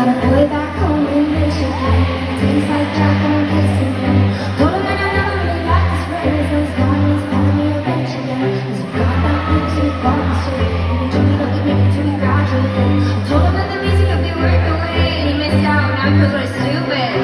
got a boy back home in Michigan. Tastes like Jack when I'm kissing him. Told him that I never really liked his friends. Those diamonds calling me a bitch again. 'Cause you got that music on my soul. You told me don't give me till we graduate. I told him that the music could be worth the wait. He missed out and I feel like stupid.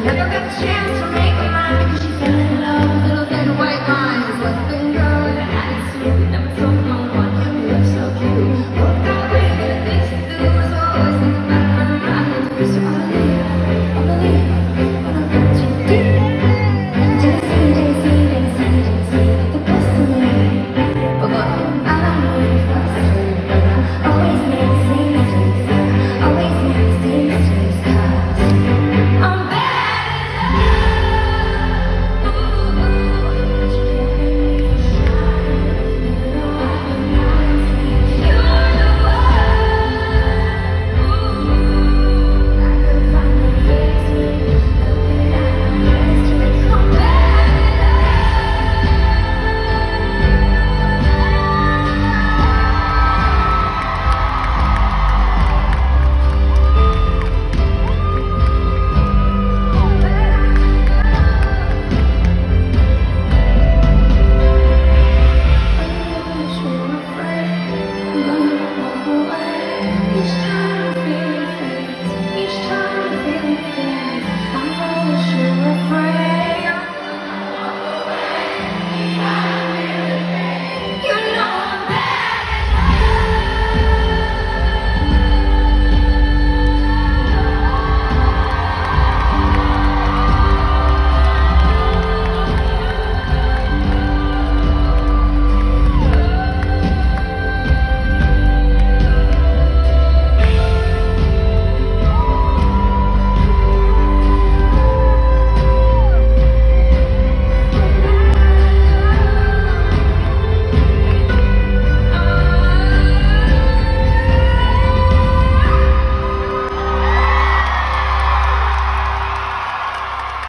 Never got the chance